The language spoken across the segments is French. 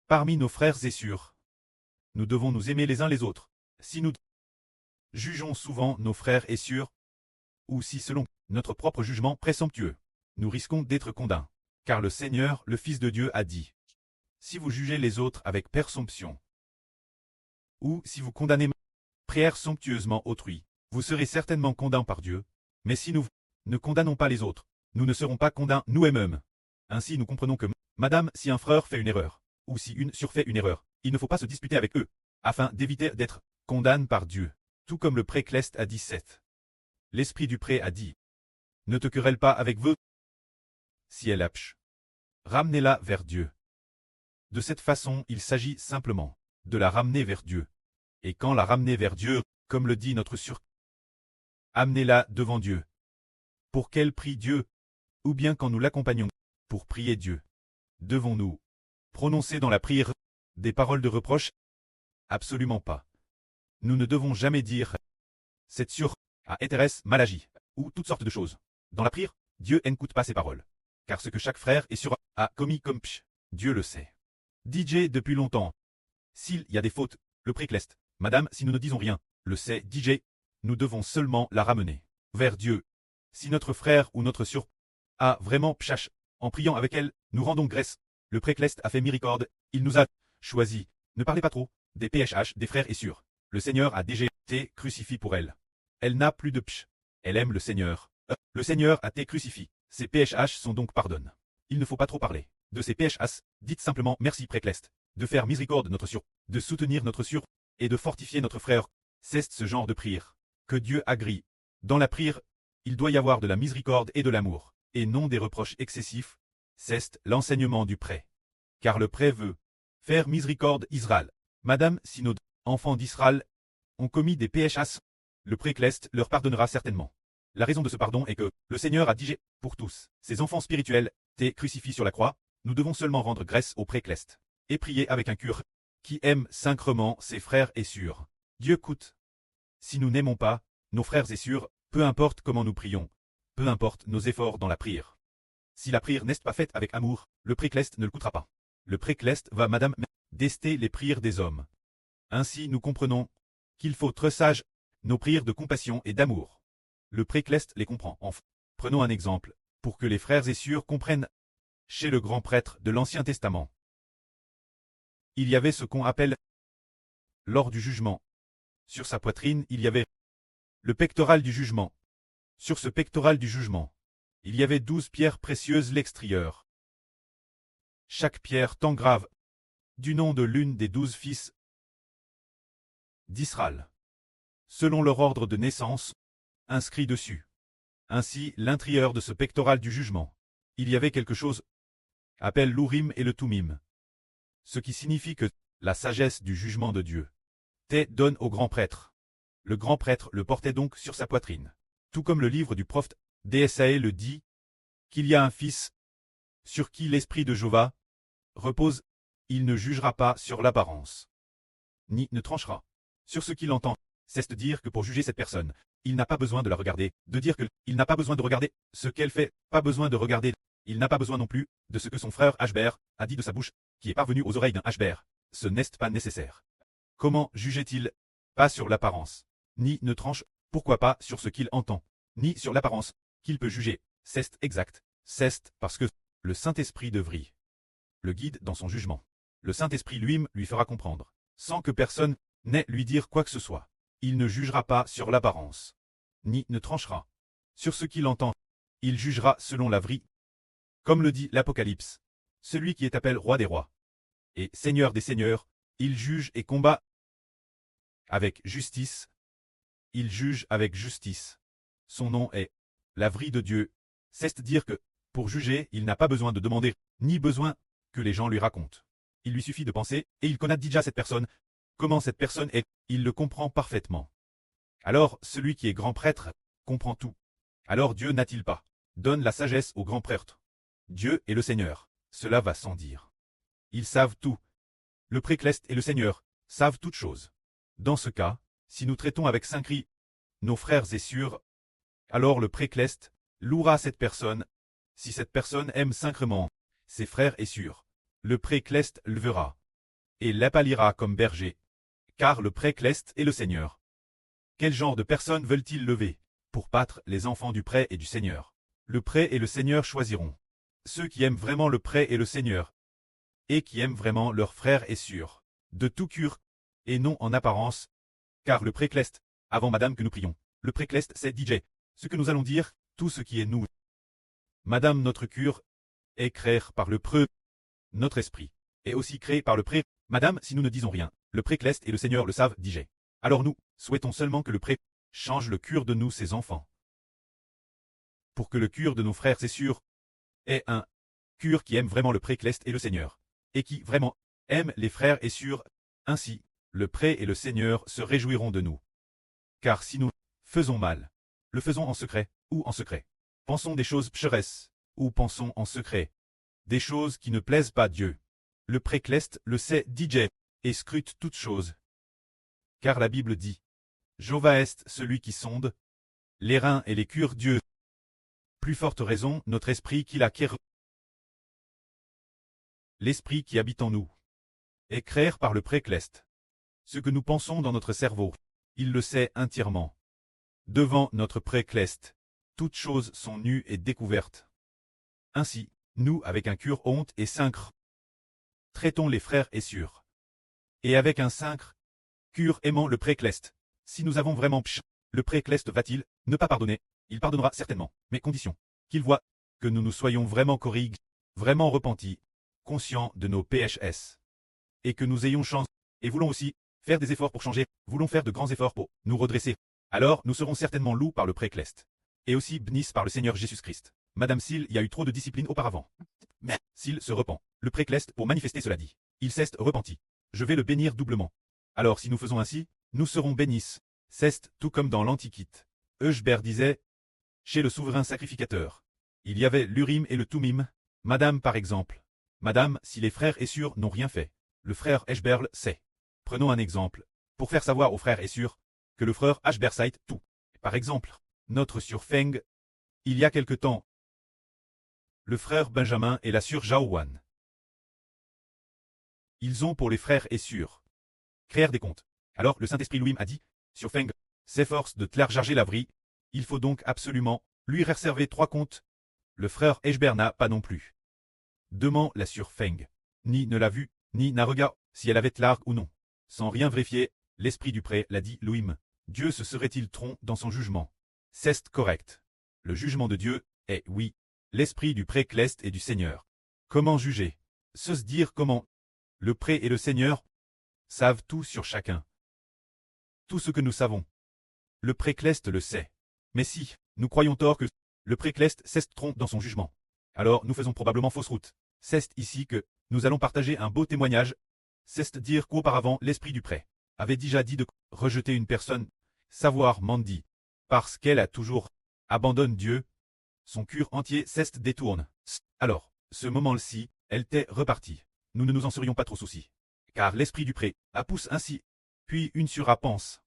Parmi nos frères et sœurs, nous devons nous aimer les uns les autres. Si nous jugeons souvent nos frères et sœurs, ou si selon notre propre jugement présomptueux, nous risquons d'être condamnés. Car le Seigneur, le Fils de Dieu, a dit, si vous jugez les autres avec présomption, ou si vous condamnez présomptueusement autrui, vous serez certainement condamnés par Dieu, mais si nous ne condamnons pas les autres, nous ne serons pas condamnés nous-mêmes. Ainsi nous comprenons que, madame, si un frère fait une erreur, ou si une sœur fait une erreur, il ne faut pas se disputer avec eux, afin d'éviter d'être condamnés par Dieu. Tout comme le précleste a dit 7. L'esprit du pré a dit, ne te querelle pas avec vous. Si elle apche, ramenez-la vers Dieu. De cette façon, il s'agit simplement de la ramener vers Dieu. Et quand la ramener vers Dieu, comme le dit notre sur, amenez-la devant Dieu. Pour qu'elle prie Dieu, ou bien quand nous l'accompagnons pour prier Dieu. Devons-nous prononcer dans la prière des paroles de reproche? Absolument pas. Nous ne devons jamais dire « cette sur a été mal agi » ou toutes sortes de choses. Dans la prière, Dieu n'écoute pas ces paroles. Car ce que chaque frère et sœur a commis comme pch, Dieu le sait. DJ depuis longtemps. S'il y a des fautes, le précleste, madame, si nous ne disons rien, le sait DJ, nous devons seulement la ramener vers Dieu. Si notre frère ou notre sœur a vraiment pchache, en priant avec elle, nous rendons grâce. Le précleste a fait miséricorde, il nous a choisi. Ne parlez pas trop des PHH, des frères et sœurs. Le Seigneur a déjà été crucifié pour elle. Elle n'a plus de pch. Elle aime le Seigneur. Le Seigneur a été crucifié. Ces PHH sont donc pardonnes. Il ne faut pas trop parler de ces PHH. Dites simplement merci précleste, de faire miséricorde notre sœur, de soutenir notre sœur et de fortifier notre frère. C'est ce genre de prière que Dieu agrée. Dans la prière, il doit y avoir de la miséricorde et de l'amour, et non des reproches excessifs. C'est l'enseignement du pré. Car le pré veut faire miséricorde Israël. Madame, si nos enfants d'Israël ont commis des PHS, le précleste leur pardonnera certainement. La raison de ce pardon est que le Seigneur a dit pour tous, ses enfants spirituels, t'es crucifiés sur la croix, nous devons seulement rendre grâce au précleste et prier avec un cœur qui aime sincèrement ses frères et sœurs. Dieu coûte. Si nous n'aimons pas nos frères et sœurs, peu importe comment nous prions, peu importe nos efforts dans la prière. Si la prière n'est pas faite avec amour, le précleste ne le coûtera pas. Le précleste va, madame, dester les prières des hommes. Ainsi nous comprenons qu'il faut tressage nos prières de compassion et d'amour. Le précleste les comprend. Enfin, prenons un exemple, pour que les frères et sœurs comprennent. Chez le grand prêtre de l'Ancien Testament, il y avait ce qu'on appelle l'or du jugement. Sur sa poitrine, il y avait le pectoral du jugement. Sur ce pectoral du jugement, il y avait 12 pierres précieuses l'extérieur. Chaque pierre tant grave, du nom de l'une des 12 fils d'Israël, selon leur ordre de naissance, inscrit dessus. Ainsi, l'intérieur de ce pectoral du jugement, il y avait quelque chose, appelle l'Urim et le Tumim. Ce qui signifie que la sagesse du jugement de Dieu donne au grand prêtre. Le grand prêtre le portait donc sur sa poitrine. Tout comme le livre du prophète d'Ésaïe le dit, qu'il y a un fils sur qui l'esprit de Jéhovah repose, il ne jugera pas sur l'apparence, ni ne tranchera sur ce qu'il entend. C'est-à-dire que pour juger cette personne, il n'a pas besoin de la regarder, de dire qu'il n'a pas besoin de regarder ce qu'elle fait, pas besoin de regarder. Il n'a pas besoin non plus de ce que son frère Ashbert a dit de sa bouche, qui est parvenu aux oreilles d'un Ashbert. Ce n'est pas nécessaire. Comment jugeait-il? Pas sur l'apparence, ni ne tranche, pourquoi pas sur ce qu'il entend, ni sur l'apparence, qu'il peut juger. C'est exact. C'est parce que le Saint-Esprit devrait le guide dans son jugement. Le Saint-Esprit lui-même lui fera comprendre, sans que personne n'ait lui dire quoi que ce soit. Il ne jugera pas sur l'apparence, ni ne tranchera sur ce qu'il entend. Il jugera selon la vérité. Comme le dit l'Apocalypse, celui qui est appelé roi des rois et seigneur des seigneurs, il juge et combat avec justice. Il juge avec justice. Son nom est la vérité de Dieu. C'est-à-dire que, pour juger, il n'a pas besoin de demander, ni besoin que les gens lui racontent. Il lui suffit de penser, et il connaît déjà cette personne. Comment cette personne est, il le comprend parfaitement. Alors, celui qui est grand prêtre comprend tout. Alors Dieu n'a-t-il pas donne la sagesse au grand prêtre? Dieu est le Seigneur, cela va sans dire. Ils savent tout. Le précleste et le Seigneur savent toutes choses. Dans ce cas, si nous traitons avec saint-cri nos frères et sœurs, alors le précleste louera cette personne. Si cette personne aime sincèrement ses frères et sœurs, le précleste le verra. et l'épalira comme berger. Car le pré Cleste est le Seigneur. Quel genre de personnes veulent-ils lever pour battre les enfants du pré et du Seigneur? Le pré et le Seigneur choisiront. Ceux qui aiment vraiment le pré et le Seigneur, et qui aiment vraiment leurs frères et sûrs, de tout cœur, et non en apparence, car le pré Cleste, avant madame que nous prions, le pré Cleste c'est DJ, ce que nous allons dire, tout ce qui est nous. Madame notre cure, est créé par le pré, notre esprit, est aussi créé par le pré, madame si nous ne disons rien, le pré Cleste et le Seigneur le savent, DJ. Alors nous, souhaitons seulement que le pré change le cœur de nous ses enfants. Pour que le cœur de nos frères c'est sûr, est un cœur qui aime vraiment le pré Cleste et le Seigneur, et qui, vraiment, aime les frères et sûrs, ainsi, le pré et le Seigneur se réjouiront de nous. Car si nous faisons mal, le faisons en secret, ou en secret. Pensons des choses pécheresses, ou pensons en secret. Des choses qui ne plaisent pas Dieu. Le pré Cleste le sait, DJ, et scrute toutes choses. Car la Bible dit, Jéhovah est celui qui sonde les reins et les cœurs Dieu. Plus forte raison, notre esprit qui l'acquiert. L'esprit qui habite en nous est créé par le pré Cleste. Ce que nous pensons dans notre cerveau, il le sait entièrement. Devant notre pré Cleste, toutes choses sont nues et découvertes. Ainsi, nous, avec un cœur honte et sacre, traitons les frères et sûrs. Et avec un sacre cœur aimant le pré Cleste, si nous avons vraiment pch, le pré Cleste va-t-il ne pas pardonner? Il pardonnera certainement, mais condition qu'il voit que nous nous soyons vraiment corriges, vraiment repentis, conscients de nos PHS. Et que nous ayons chance, et voulons aussi faire des efforts pour changer, voulons faire de grands efforts pour nous redresser. Alors nous serons certainement loups par le pré Cleste. Et aussi bénis par le Seigneur Jésus-Christ. Madame s'il y a eu trop de discipline auparavant. Mais s'il se repent, le pré Cleste pour manifester cela dit, il s'est repenti. Je vais le bénir doublement. Alors si nous faisons ainsi, nous serons bénis. C'est tout comme dans l'Antiquité. Euchbert disait, chez le souverain sacrificateur, il y avait l'Urim et le Tumim, madame par exemple. Madame, si les frères et sûrs n'ont rien fait, le frère Eshberl sait. Prenons un exemple, pour faire savoir aux frères et sûrs, que le frère Ashber sait tout. Par exemple, notre sœur Feng, il y a quelque temps, le frère Benjamin et la sœur Jaowan. Ils ont pour les frères et sûrs créer des comptes. Alors le Saint-Esprit Louis a dit, sur Feng, s'efforce de tlarger la vrille, il faut donc absolument lui réserver 3 comptes. Le frère Eshber n'a pas non plus. Demain la sœur Feng, ni ne l'a vu, ni n'a regardé si elle avait tlargue ou non. Sans rien vérifier, l'esprit du pré l'a dit Louis. Dieu se serait-il trompé dans son jugement? C'est correct. Le jugement de Dieu est, oui, l'esprit du pré Cleste et du Seigneur. Comment juger? Se dire comment? Le pré et le Seigneur savent tout sur chacun. Tout ce que nous savons. Le pré Cleste le sait. Mais si, nous croyons tort que le pré Cleste se trompe dans son jugement, alors nous faisons probablement fausse route. C'est ici que nous allons partager un beau témoignage. C'est dire qu'auparavant l'esprit du pré avait déjà dit de rejeter une personne, savoir Mandy, parce qu'elle a toujours abandonné Dieu. Son cœur entier s'est détourne. Alors, ce moment-ci, elle t'est repartie. Nous ne nous en serions pas trop soucis. Car l'esprit du pré a pousse ainsi. Puis une sœur a pense.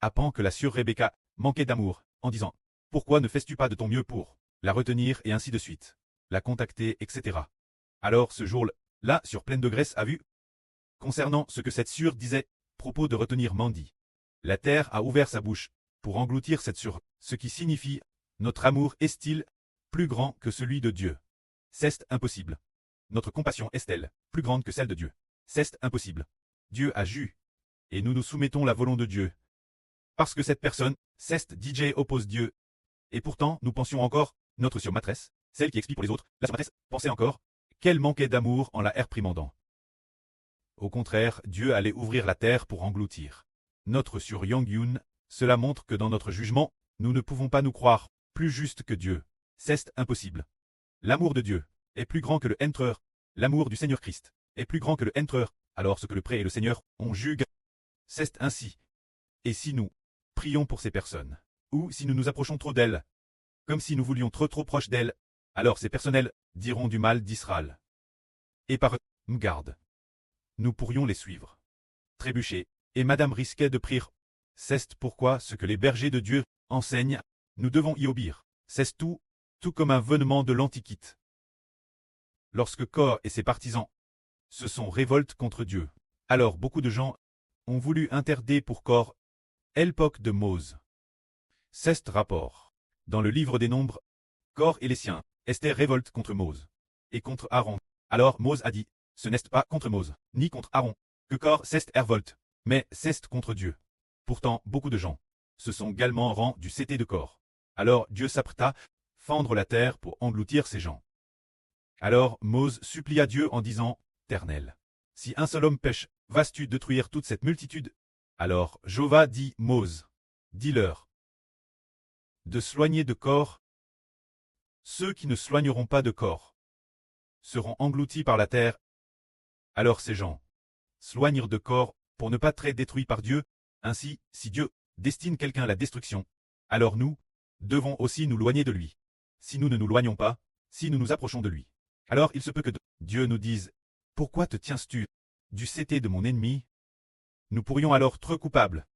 Apprend que la sœur Rebecca manquait d'amour, en disant, pourquoi ne fais-tu pas de ton mieux pour la retenir et ainsi de suite, la contacter, etc. Alors ce jour-là, sur pleine de graisse a vu, concernant ce que cette sœur disait, propos de retenir Mandy. La terre a ouvert sa bouche, pour engloutir cette sœur, ce qui signifie, notre amour est-il plus grand que celui de Dieu? C'est impossible. Notre compassion est-elle plus grande que celle de Dieu? C'est impossible. Dieu a jugé. Et nous nous soumettons la volonté de Dieu. Parce que cette personne, c'est DJ oppose Dieu. Et pourtant, nous pensions encore, notre sœur maîtresse, celle qui explique pour les autres, la sœur maîtresse, pensait encore, qu'elle manquait d'amour en la réprimandant. Au contraire, Dieu allait ouvrir la terre pour engloutir. Notre sœur Yang-Yun, cela montre que dans notre jugement, nous ne pouvons pas nous croire plus justes que Dieu. C'est impossible. L'amour de Dieu est plus grand que le Empereur. L'amour du Seigneur Christ est plus grand que le Empereur. Alors ce que le pré et le Seigneur ont jugé, c'est ainsi. Et si nous prions pour ces personnes, ou si nous nous approchons trop d'elles, comme si nous voulions trop proche d'elles, alors ces personnels diront du mal d'Israël. Et par garde, nous pourrions les suivre. Trébucher, et Madame risquait de prier. C'est pourquoi ce que les bergers de Dieu enseignent, nous devons y obéir. C'est tout comme un venement de l'Antiquité. Lorsque Kor et ses partisans se sont révoltés contre Dieu, Alors beaucoup de gens ont voulu interdire pour Corps, l'époque de Mose. Cest rapport. Dans le livre des Nombres, Corps et les siens, Esther révolte contre Mose et contre Aaron. Alors Mose a dit, ce n'est pas contre Mose, ni contre Aaron, que Corps s'est révolte, mais c'est contre Dieu. Pourtant, beaucoup de gens se sont également rang du CT de Corps. Alors Dieu s'apprêta à fendre la terre pour engloutir ces gens. Alors Mose supplia Dieu en disant, Éternel, si un seul homme pêche, vas-tu détruire toute cette multitude? Alors Jéhovah dit Mose, dis-leur de soigner de corps. Ceux qui ne soigneront pas de corps seront engloutis par la terre. Alors ces gens soignent de corps pour ne pas être détruits par Dieu. Ainsi, si Dieu destine quelqu'un à la destruction, alors nous devons aussi nous loigner de lui. Si nous ne nous loignons pas, si nous nous approchons de lui, alors il se peut que Dieu nous dise, pourquoi te tiens-tu du CT de mon ennemi? Nous pourrions alors être coupables.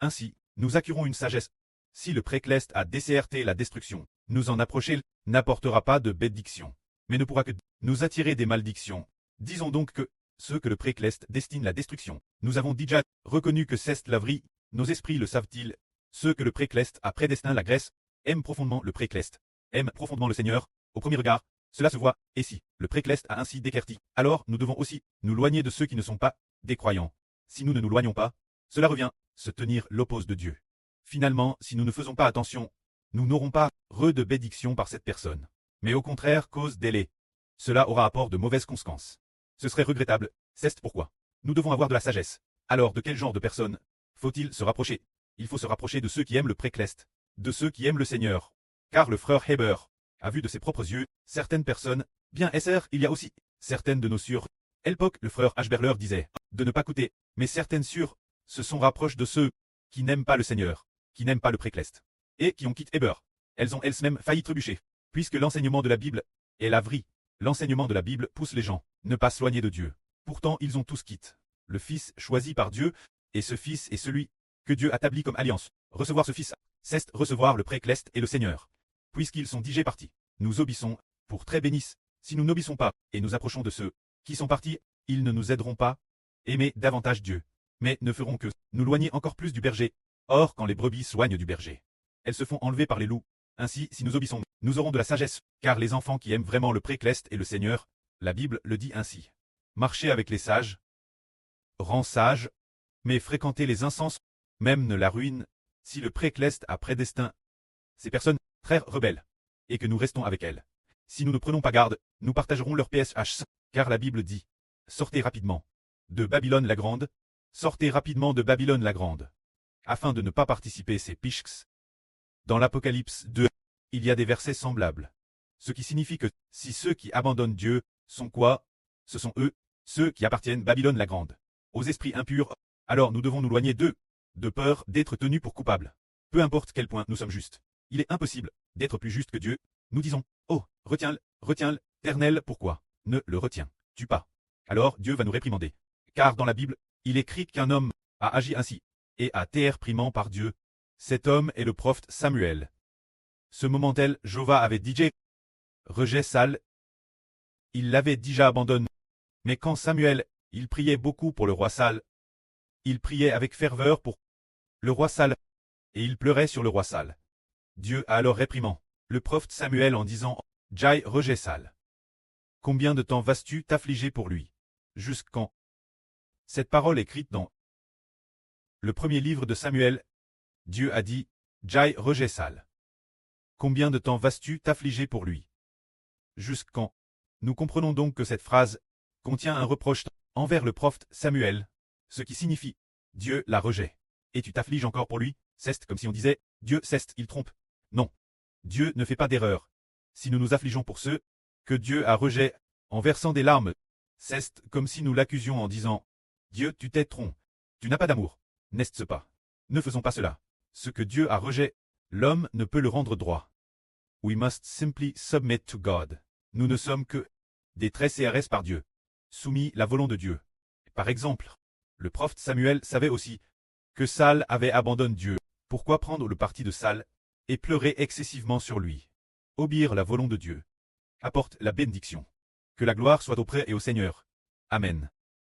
Ainsi, nous acquérons une sagesse. Si le précleste a décerté la destruction, nous en approcher n'apportera pas de bénédiction, mais ne pourra que nous attirer des malédictions. Disons donc que, ceux que le précleste destine la destruction, nous avons déjà reconnu que c'est la vraie, nos esprits le savent-ils, ceux que le précleste a prédestiné la Grèce, aiment profondément le précleste, aiment profondément le Seigneur, au premier regard, cela se voit, et si le précleste a ainsi déquerti, alors nous devons aussi nous loigner de ceux qui ne sont pas des croyants. Si nous ne nous loignons pas, cela revient, se tenir l'oppose de Dieu. Finalement, si nous ne faisons pas attention, nous n'aurons pas de bénédiction par cette personne, mais au contraire cause délai. Cela aura apport de mauvaises conséquences. Ce serait regrettable, c'est pourquoi nous devons avoir de la sagesse. Alors de quel genre de personnes faut-il se rapprocher? Il faut se rapprocher de ceux qui aiment le précleste, de ceux qui aiment le Seigneur. Car le frère Heber a vu de ses propres yeux certaines personnes, bien SR, il y a aussi certaines de nos sûrs. L'époque, le frère Ashberler disait de ne pas coûter, mais certaines sûres se sont rapprochées de ceux qui n'aiment pas le Seigneur, qui n'aiment pas le précleste, et qui ont quitté Heber. Elles ont elles-mêmes failli trébucher, puisque l'enseignement de la Bible est la vraie. L'enseignement de la Bible pousse les gens ne pas s'éloigner de Dieu. Pourtant ils ont tous quitté le Fils choisi par Dieu, et ce Fils est celui que Dieu établit comme alliance. Recevoir ce Fils, c'est recevoir le précleste et le Seigneur. Puisqu'ils sont déjà partis, nous obéissons, pour très bénisse. Si nous n'obéissons pas, et nous approchons de ceux qui sont partis, ils ne nous aideront pas. Aimer davantage Dieu, mais ne feront que nous loigner encore plus du berger. Or quand les brebis soignent du berger, elles se font enlever par les loups. Ainsi, si nous obéissons, nous aurons de la sagesse, car les enfants qui aiment vraiment le précleste et le Seigneur, la Bible le dit ainsi. Marcher avec les sages rend sage, mais fréquenter les insensés, même ne la ruine. Si le précleste a prédestiné ces personnes très rebelles, et que nous restons avec elles, si nous ne prenons pas garde, nous partagerons leur PSH, car la Bible dit, sortez rapidement de Babylone la Grande, sortez rapidement de Babylone la Grande, afin de ne pas participer ces pichks. Dans l'Apocalypse 2, il y a des versets semblables. Ce qui signifie que, si ceux qui abandonnent Dieu sont quoi? Ce sont eux, ceux qui appartiennent Babylone la Grande, aux esprits impurs, alors nous devons nous loigner d'eux, de peur d'être tenus pour coupables. Peu importe quel point nous sommes justes. Il est impossible d'être plus juste que Dieu. Nous disons, oh, retiens-le, Éternel, pourquoi ne le retiens-tu pas? Alors Dieu va nous réprimander. Car dans la Bible, il est écrit qu'un homme a agi ainsi, et a été réprimé par Dieu. Cet homme est le prophète Samuel. Ce moment-là, Jéhovah avait dit rejet Saül. Il l'avait déjà abandonné. Mais quand Samuel, il priait beaucoup pour le roi Saül, il priait avec ferveur pour le roi Saül, et il pleurait sur le roi Saül. Dieu a alors réprimé le prophète Samuel en disant, Jai rejet Saül. Combien de temps vas-tu t'affliger pour lui? Jusqu'quand? Cette parole écrite dans le premier livre de Samuel, Dieu a dit, Jai rejet Saül. Combien de temps vas-tu t'affliger pour lui? Jusqu'quand? Nous comprenons donc que cette phrase contient un reproche envers le prophète Samuel, ce qui signifie, Dieu la rejet. Et tu t'affliges encore pour lui? C'est comme si on disait, Dieu ceste, il trompe. Non. Dieu ne fait pas d'erreur. Si nous nous affligeons pour ceux que Dieu a rejet en versant des larmes, c'est comme si nous l'accusions en disant, Dieu tu t'es trompé, tu n'as pas d'amour, n'est-ce pas? Ne faisons pas cela. Ce que Dieu a rejet, l'homme ne peut le rendre droit. We must simply submit to God. Nous ne sommes que des traits CRS par Dieu, soumis la volonté de Dieu. Par exemple, le prophète Samuel savait aussi que Saül avait abandonné Dieu. Pourquoi prendre le parti de Saül et pleurer excessivement sur lui? Obéir la volonté de Dieu apporte la bénédiction. Que la gloire soit auprès et au Seigneur. Amen.